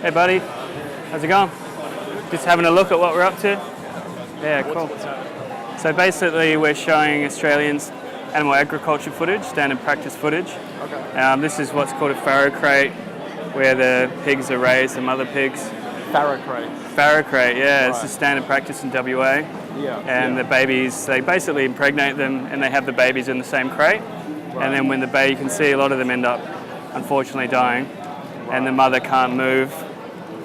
Hey buddy, how's it going? Just having a look at what we're up to? Yeah, cool. What's happening? So basically we're showing Australians animal agriculture footage, standard practice footage. Okay. This is what's called a farrow crate, where the pigs are raised, the mother pigs. Farrow crate. Farrow crate, yeah, it's Right. a standard practice in WA. Yeah. And the babies, they basically impregnate them and they have the babies in the same crate. Right. And then when the baby, you can see a lot of them end up unfortunately dying. And the mother can't move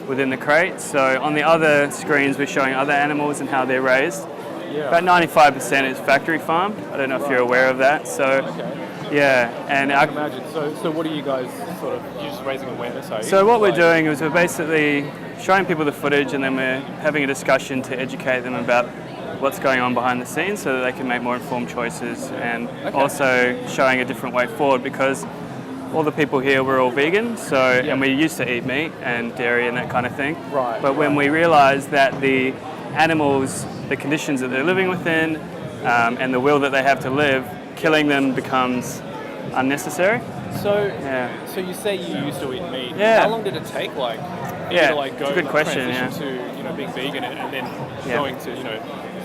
within the crate. So on the other screens we're showing other animals and how they're raised. Yeah. About 95% is factory farmed. I don't know if you're aware of that. So Okay. yeah, and I can imagine. So what are you guys sort of? You're just raising awareness, are you? so what we're doing is we're basically showing people the footage and then we're having a discussion to educate them about what's going on behind the scenes so that they can make more informed choices, and also showing a different way forward, because all the people here were all vegan, so and we used to eat meat and dairy and that kind of thing. Right. But when we realised that the animals, the conditions that they're living within, and the will that they have to live, killing them becomes unnecessary. So Yeah. so you say you used to eat meat. Yeah. How long did it take, like, for you Yeah, to like go it's a good question, transition to being vegan and then going to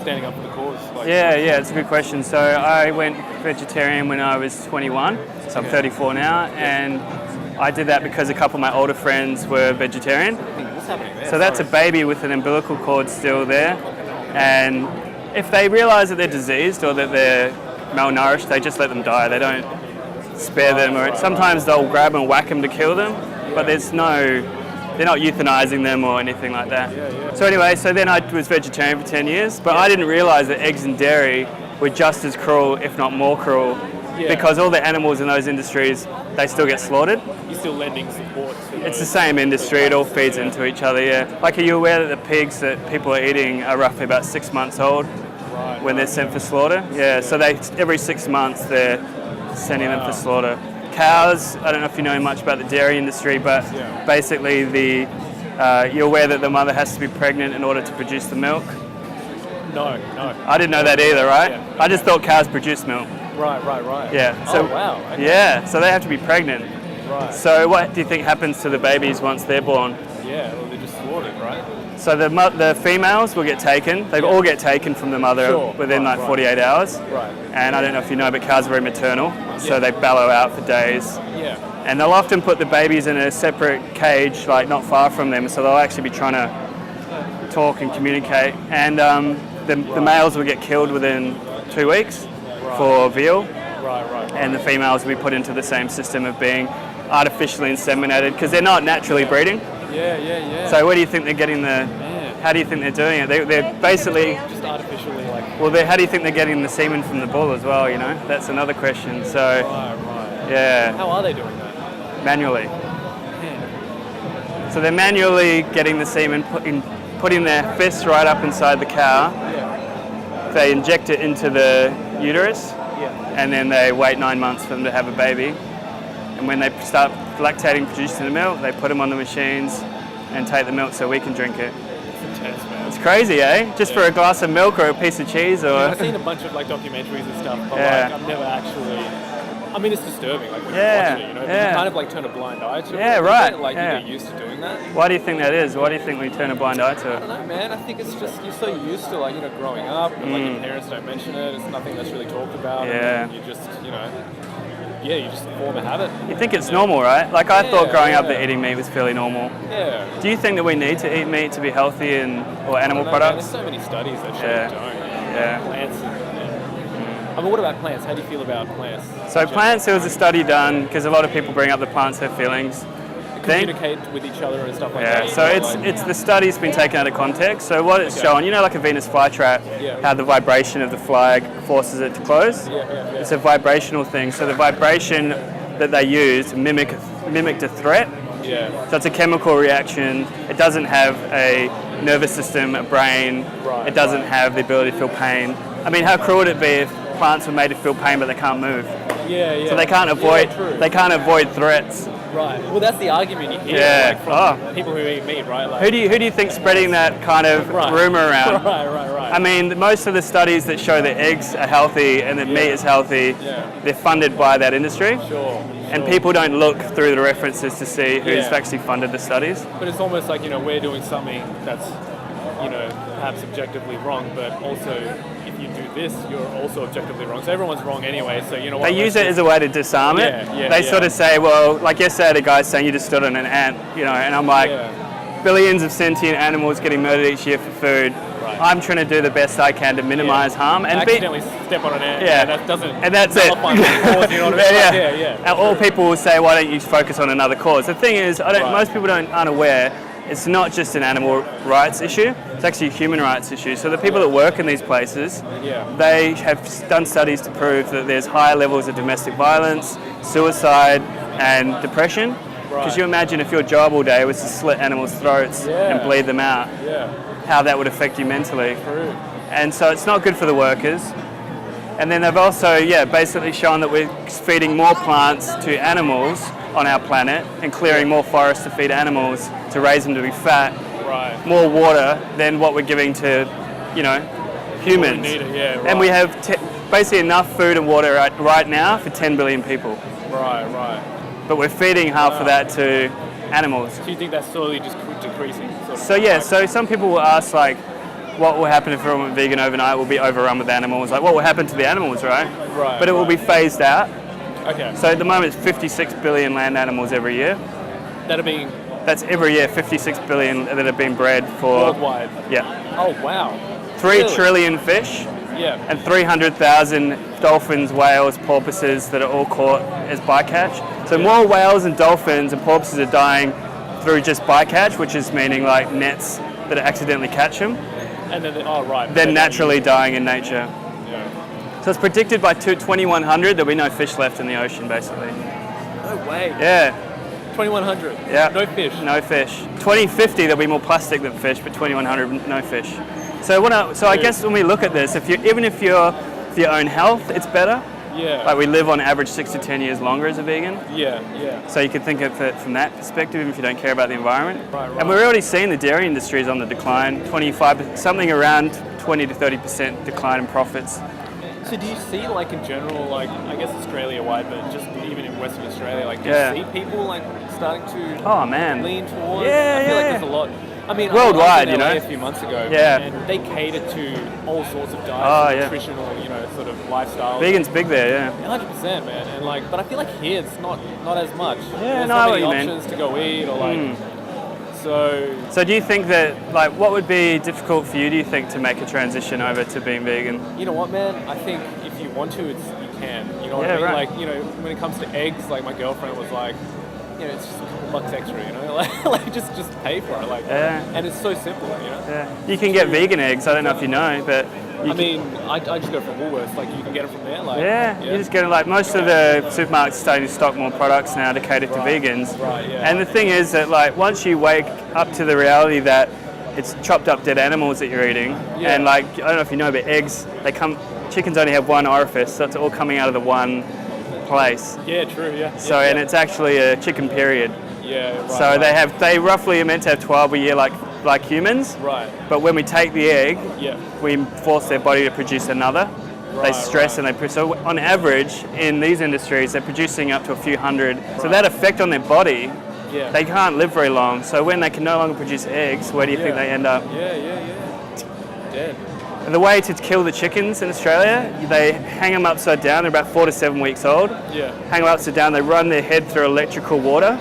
standing up for the cause? Like, Yeah, it's a good question. So I went vegetarian when I was 21, so I'm 34 now, and I did that because a couple of my older friends were vegetarian. What's happening there? So that's a baby with an umbilical cord still there, and if they realise that they're diseased or that they're malnourished, they just let them die. They don't spare them, or sometimes they'll grab and whack them to kill them, but they're not euthanizing them or anything like that. So anyway, so then I was vegetarian for 10 years, but I didn't realise that eggs and dairy were just as cruel, if not more cruel, because all the animals in those industries, they still get slaughtered. You're still lending support to It's the same industry, it all feeds into each other, yeah. Like, are you aware that the pigs that people are eating are roughly about 6 months old when they're sent for slaughter? Yeah, so every 6 months they're sending them for slaughter. Cows, I don't know if you know much about the dairy industry, but basically you're aware that the mother has to be pregnant in order to produce the milk? No. I didn't know that either, right? Yeah. I just thought cows produce milk. Right. Yeah. So, oh, wow. Okay. Yeah, so they have to be pregnant. Right. So what do you think happens to the babies once they're born? Yeah, well, they're just slaughtered, right? So the females will get taken. They all get taken from the mother within like 48 hours. Right. And I don't know if you know, but cows are very maternal, so they bellow out for days. Yeah. And they'll often put the babies in a separate cage, like not far from them, so they'll actually be trying to talk and communicate. And the males will get killed within 2 weeks for veal. Right. And the females will be put into the same system of being artificially inseminated, because they're not naturally breeding. Yeah. So where do you think they're getting how do you think they're doing it? They're basically, just artificially, like. well, how do you think they're getting the semen from the bull as well, you know? That's another question. So, Right. yeah, How are they doing that? manually. So they're manually getting the semen, putting their fists right up inside the cow. Yeah. They inject it into the uterus, Yeah. and then they wait 9 months for them to have a baby. And when they start lactating, producing the milk, they put them on the machines and take the milk so we can drink it. It's intense, man. It's crazy, eh? Just for a glass of milk or a piece of cheese, or I've seen a bunch of like documentaries and stuff, but Yeah. like I've never actually. I mean, it's disturbing. Like when Yeah, you're watching it, you know, yeah. you kind of like turn a blind eye to it. Yeah, a little right, bit, Like yeah. you get used to doing that. why do you think that is? Why do you think we turn a blind eye to I it? don't know, man. I think it's just you're so used to growing up, and like your parents don't mention it. It's nothing that's really talked about. Yeah. And you just you just form a habit. You think it's normal, right? Like, I thought growing up that yeah. eating meat was fairly normal. Yeah. Do you think that we need to eat meat to be healthy or animal Man, products? there's so many studies that show Yeah. you don't. Yeah. Plants. I mean, what about plants? How do you feel about plants? So plants, there was a study done, because a lot of people bring up the plants have feelings. Communicate with each other and stuff like that. Yeah, so it's the study's been taken out of context. So what it's shown, like a Venus flytrap, how the vibration of the flag forces it to close. Yeah. It's a vibrational thing. So the vibration that they use mimicked a threat. Yeah. So it's a chemical reaction. It doesn't have a nervous system, a brain. Right, It doesn't have the ability to feel pain. I mean, how cruel would it be if plants were made to feel pain but they can't move? Yeah. So they can't avoid threats. Right. Well, that's the argument you hear from people who eat meat, right? Like, Who do you think spreading that kind of rumor around? Right. Right. I mean, most of the studies that show that eggs are healthy and that meat is healthy, they're funded by that industry. Sure. And people don't look through the references to see who's Yeah. actually funded the studies. But it's almost like, we're doing something that's, perhaps objectively wrong, but also if you do this, you're also objectively wrong. So everyone's wrong anyway, so you know what? They use it as a way to disarm it. They sort of say, well, like yesterday, the guy saying you just stood on an ant, and I'm like, billions of sentient animals getting murdered each year for food. Right. I'm trying to do the best I can to minimize harm. And accidentally step on an ant. That doesn't. And that's it. Cause, you know what I mean? And all people will say, why don't you focus on another cause? The thing is, most people aren't aware. It's not just an animal rights issue, it's actually a human rights issue. So the people that work in these places, they have done studies to prove that there's higher levels of domestic violence, suicide and depression. Because you imagine if your job all day was to slit animals' throats and bleed them out, how that would affect you mentally. True. And so it's not good for the workers. And then they've also, basically shown that we're feeding more plants to animals on our planet and clearing more forests to feed animals to raise them to be fat, more water than what we're giving to, humans. And we have basically enough food and water right now for 10 billion people. Right. But we're feeding half of that to animals. So you think that's slowly just decreasing? So some people will ask, like, what will happen if everyone went vegan overnight? Will be overrun with animals. Like, what will happen to the animals, right? But it will be phased out. Okay. So at the moment, it's 56 billion land animals every year. That's every year, 56 billion that have been bred for... Worldwide? Yeah. Oh, wow. 3 trillion fish. Yeah. And 300,000 dolphins, whales, porpoises that are all caught as bycatch. So more whales and dolphins and porpoises are dying through just bycatch, which is meaning like nets that accidentally catch them. And then, Then naturally dying in nature. Yeah. So it's predicted by 2100 there'll be no fish left in the ocean, basically. No way. Yeah. 2100. Yeah. No fish. No fish. 2050 there'll be more plastic than fish, but 2100 no fish. So I guess when we look at this, even if you're for your own health, it's better. Yeah. Like we live on average 6 to 10 years longer as a vegan. Yeah. So you can think of it from that perspective, even if you don't care about the environment. Right. And we're already seeing the dairy industry is on the decline, 25, something around 20 to 30% decline in profits. So do you see, like, in general, like, I guess Australia-wide, but just even in Western Australia, like, do you see people, like, starting to lean towards? I feel like there's a lot. I mean, worldwide, I was in LA a few months ago, and they cater to all sorts of diets, nutritional, sort of lifestyles. Vegan's big there, 100%, man. And like, but I feel like here it's not as much. Yeah, There's so many options to go eat, or like. So do you think that, like, what would be difficult for you, do you think, to make a transition over to being vegan? You know what, man? I think if you want to, you can. You know what I mean? Right. Like, when it comes to eggs, like, my girlfriend was like, it's just a couple bucks extra, like just pay for it, like, and it's so simple, Yeah, you can get vegan eggs. I don't know if you know, but I just go from Woolworths. Like, you can get it from there. Like, you just get it. Like, most of the supermarkets are starting to stock more products now to cater to vegans. Right. Yeah. And the thing is that, like, once you wake up to the reality that it's chopped up dead animals that you're eating, and like, I don't know if you know, but eggs, chickens only have one orifice, so it's all coming out of the one place. Yeah, true. Yeah. So and it's actually a chicken period. Yeah. Right. So they roughly are meant to have 12 a year, like humans. Right. But when we take the egg, we force their body to produce another. They stress and they so on average in these industries they're producing up to a few hundred. So that effect on their body, they can't live very long. So when they can no longer produce eggs, where do you think they end up? Dead. And the way to kill the chickens in Australia, they hang them upside down. They're about 4 to 7 weeks old. Yeah. Hang them upside down. They run their head through electrical water.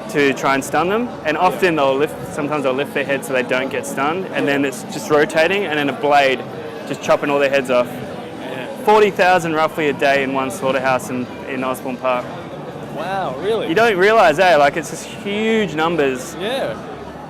To try and stun them, and often sometimes they'll lift their head so they don't get stunned, and then it's just rotating, and then a blade just chopping all their heads off. 40,000 roughly a day in one slaughterhouse in Osborne Park. Wow, really? You don't realise, like, it's just huge numbers. Yeah.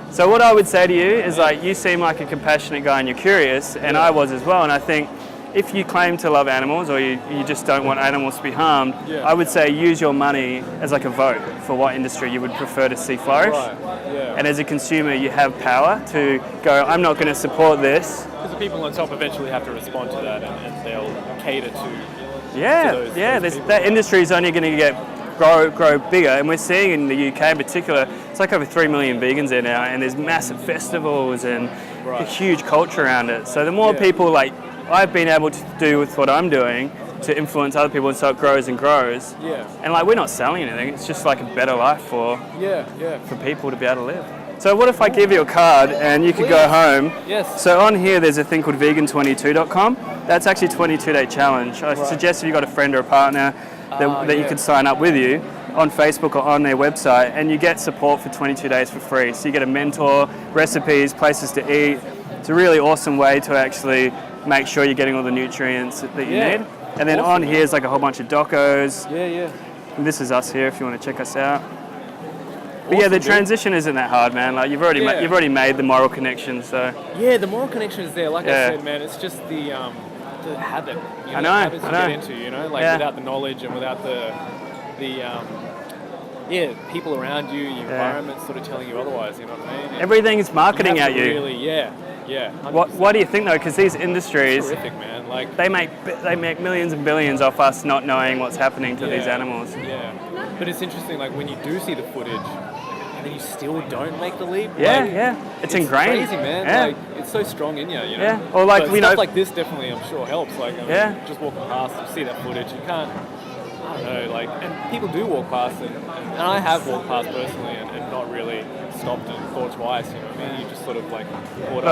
So what I would say to you is, like, you seem like a compassionate guy and you're curious, and I was as well, and I think if you claim to love animals or you just don't want animals to be harmed, I would say use your money as like a vote for what industry you would prefer to see flourish. Right. Yeah. And as a consumer, you have power to go, I'm not going to support this. Because the people on top eventually have to respond to that, and they'll cater to that industry is only going to get grow bigger. And we're seeing in the UK in particular, it's like over 3 million vegans there now, and there's massive festivals and a huge culture around it. So the more people like I've been able to do with what I'm doing to influence other people, and so it grows and grows. Yeah. And like we're not selling anything, it's just like a better life for people to be able to live. So what if I give you a card and you could go home? Yes. So on here there's a thing called vegan22.com. That's actually a 22-day challenge. I suggest if you've got a friend or a partner that you could sign up with you on Facebook or on their website, and you get support for 22 days for free. So you get a mentor, recipes, places to eat. It's a really awesome way to actually make sure you're getting all the nutrients that you need. And then on here is like a whole bunch of docos. And this is us here if you want to check us out. But the transition isn't that hard, man. Like you've already made the moral connection, so. Yeah, the moral connection is there. Like I said, man, it's just the habit. You know, the habits you get into. You know, like without the knowledge and without the people around you, your environment, sort of telling you otherwise. You know what I mean? Everything is marketing at you. Really, yeah. What do you think though? Because these industries, it's terrific, man. Like they make millions and billions off us not knowing what's happening to these animals. Yeah, but it's interesting. Like when you do see the footage, and then you still don't make the leap. It's ingrained. Crazy, man. Like it's so strong in you. You know. Yeah. Or like stuff like this definitely, I'm sure, helps. Like just walking past, you see that footage, you can't. I don't know. Like, and people do walk past, and I have walked past personally, and not really stopped and thought twice. You know what I mean? You just sort of like.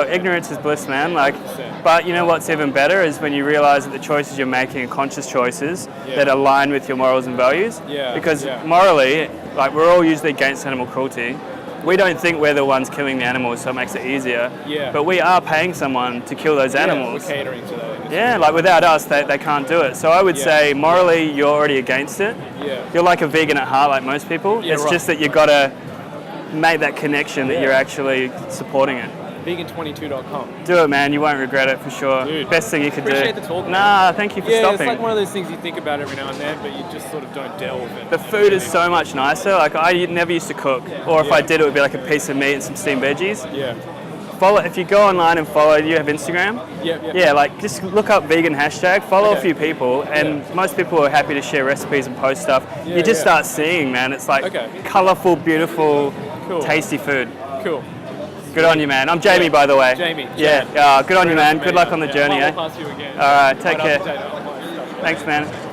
Ignorance is bliss, man. Like, 100%. But you know what's even better is when you realise that the choices you're making are conscious choices that align with your morals and values. Because morally, like we're all usually against animal cruelty. We don't think we're the ones killing the animals, so it makes it easier. But we are paying someone to kill those animals. We're catering to that. Like without us, they can't do it. So I would say morally, you're already against it. You're like a vegan at heart, like most people. It's just that you've got to make that connection that you're actually supporting it. Vegan22.com. Do it, man. You won't regret it for sure. Dude, best thing you could do. Appreciate the talk. Nah, thank you for stopping. It's like one of those things you think about every now and then, but you just sort of don't delve in. The food is so much nicer. Like I never used to cook, or if I did, it would be like a piece of meat and some steamed veggies. Follow if you go online and follow. You have Instagram. Like just look up vegan hashtag. Follow a few people, and most people are happy to share recipes and post stuff. You just start seeing, man. It's like colourful, beautiful, tasty food. Cool. Good on you, man. I'm Jamie, by the way. Jamie. Good on you, man. Good luck on the journey, I'll pass you again. All right, take care. Thanks, man.